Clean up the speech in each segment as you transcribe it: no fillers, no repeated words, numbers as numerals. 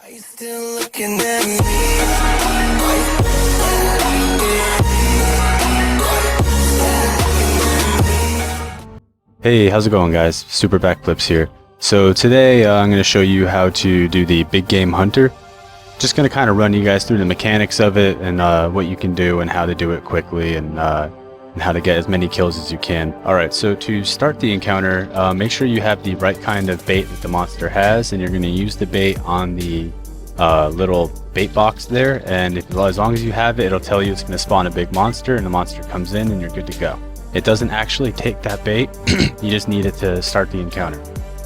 Are you still looking at me? Hey, how's it going, guys? Super Backflips here. So today I'm going to show you how to do the Big Game Hunter. Just going to kind of run you guys through the mechanics of it and what you can do and how to do it quickly and how to get as many kills as you can. Alright, so to start the encounter, make sure you have the right kind of bait that the monster has, and you're going to use the bait on the little bait box there, and as long as you have it, it'll tell you it's going to spawn a big monster, and the monster comes in and you're good to go. It doesn't actually take that bait, you just need it to start the encounter.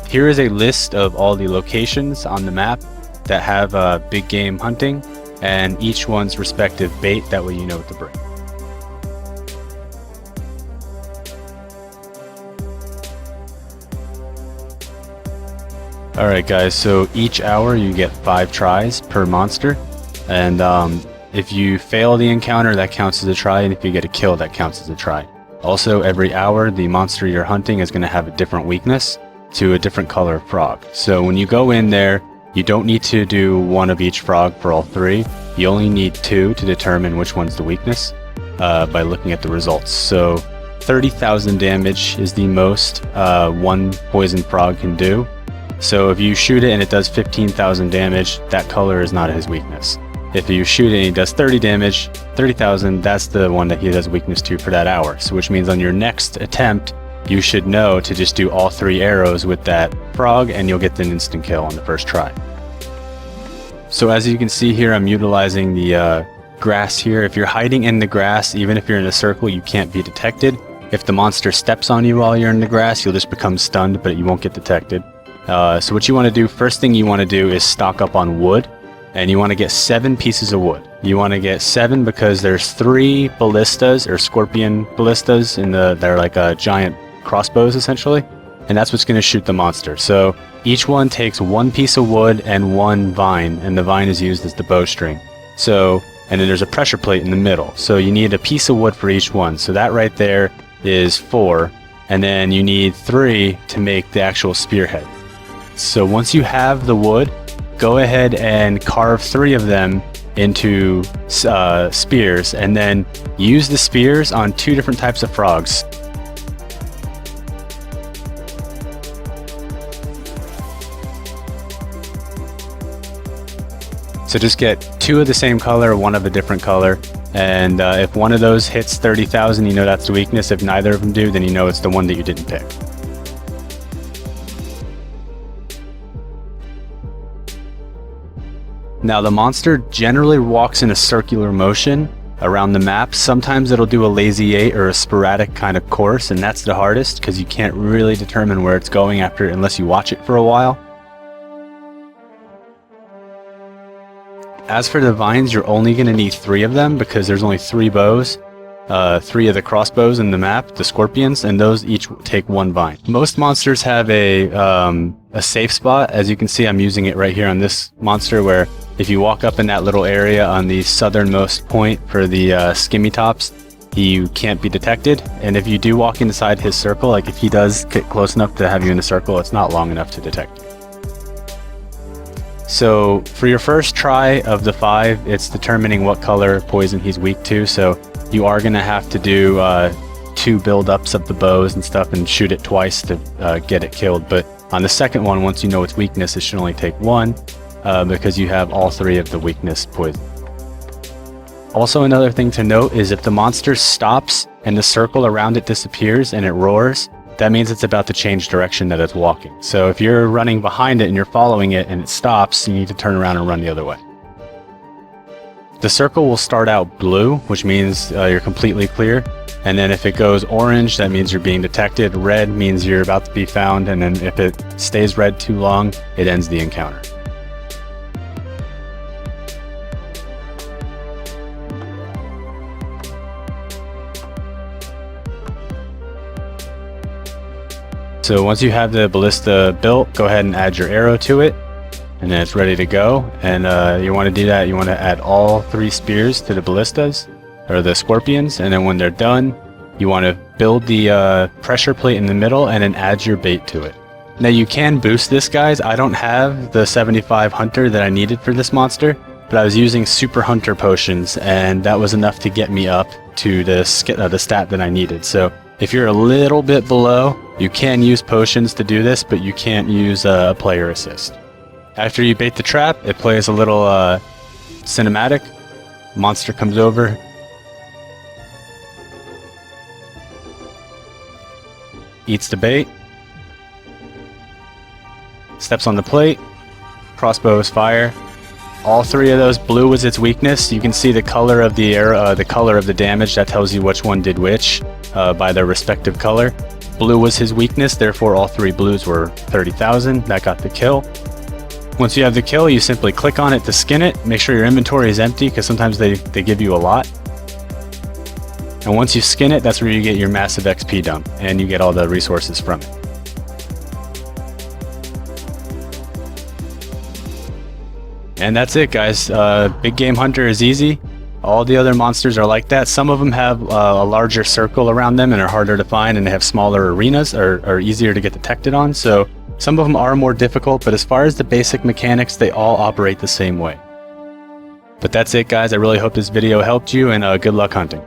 Here is a list of all the locations on the map that have big game hunting, and each one's respective bait, that way you know what to bring. Alright guys, so each hour you get 5 tries per monster, and if you fail the encounter, that counts as a try, and if you get a kill, that counts as a try. Also, every hour, the monster you're hunting is going to have a different weakness to a different color of frog. So when you go in there, you don't need to do one of each frog for all 3. You only need 2 to determine which one's the weakness by looking at the results. So 30,000 damage is the most one poison frog can do. So if you shoot it and it does 15,000 damage, that color is not his weakness. If you shoot it and he does 30 damage, 30,000, that's the one that he does weakness to for that hour. So which means on your next attempt, you should know to just do all 3 arrows with that frog and you'll get an instant kill on the first try. So as you can see here, I'm utilizing the grass here. If you're hiding in the grass, even if you're in a circle, you can't be detected. If the monster steps on you while you're in the grass, you'll just become stunned, but you won't get detected. So what you want to do, first thing you want to do is stock up on wood. And you want to get 7 pieces of wood. You want to get 7 because there's 3 ballistas or scorpion ballistas they're like giant crossbows essentially, and that's what's going to shoot the monster. So each one takes 1 piece of wood and 1 vine, and the vine is used as the bowstring. So, and then there's a pressure plate in the middle. So you need a piece of wood for each one. So that right there is 4, and then you need 3 to make the actual spearhead. So once you have the wood, go ahead and carve 3 of them into spears, and then use the spears on 2 different types of frogs. So just get 2 of the same color, 1 of a different color, and if one of those hits 30,000, you know that's the weakness. If neither of them do, then you know it's the one that you didn't pick. Now the monster generally walks in a circular motion around the map. Sometimes it'll do a lazy 8 or a sporadic kind of course, and that's the hardest because you can't really determine where it's going after unless you watch it for a while. As for the vines, you're only going to need 3 of them because there's only 3 bows. 3 of the crossbows in the map, the scorpions, and those each take 1 vine. Most monsters have a safe spot. As you can see, I'm using it right here on this monster, where if you walk up in that little area on the southernmost point for the skimmy tops, you can't be detected. And if you do walk inside his circle, like if he does get close enough to have you in a circle, it's not long enough to detect you. So for your first try of the 5, it's determining what color poison he's weak to. So you are going to have to do 2 build-ups of the bows and stuff and shoot it twice to get it killed. But on the second one, once you know its weakness, it should only take 1 because you have all 3 of the weakness poison. Also, another thing to note is if the monster stops and the circle around it disappears and it roars, that means it's about to change direction that it's walking. So if you're running behind it and you're following it and it stops, you need to turn around and run the other way. The circle will start out blue, which means you're completely clear. And then if it goes orange, that means you're being detected. Red means you're about to be found. And then if it stays red too long, it ends the encounter. So once you have the ballista built, go ahead and add your arrow to it, and then it's ready to go. And you want to do that, you want to add all 3 spears to the ballistas, or the scorpions, and then when they're done, you want to build the pressure plate in the middle and then add your bait to it. Now you can boost this, guys. I don't have the 75 Hunter that I needed for this monster, but I was using Super Hunter potions, and that was enough to get me up to the stat that I needed. So if you're a little bit below, you can use potions to do this, but you can't use a player assist. After you bait the trap, it plays a little cinematic. Monster comes over. Eats the bait. Steps on the plate. Crossbow is fire. All three of those. Blue was its weakness. You can see the color of the arrow, the color of the damage. That tells you which one did which by their respective color. Blue was his weakness, therefore all three blues were 30,000. That got the kill. Once you have the kill, you simply click on it to skin it. Make sure your inventory is empty, because sometimes they give you a lot. And once you skin it, that's where you get your massive XP dump, and you get all the resources from it. And that's it, guys. Big Game Hunter is easy. All the other monsters are like that. Some of them have a larger circle around them and are harder to find, and they have smaller arenas, or are easier to get detected on. So some of them are more difficult, but as far as the basic mechanics, they all operate the same way. But that's it, guys. I really hope this video helped you, and good luck hunting.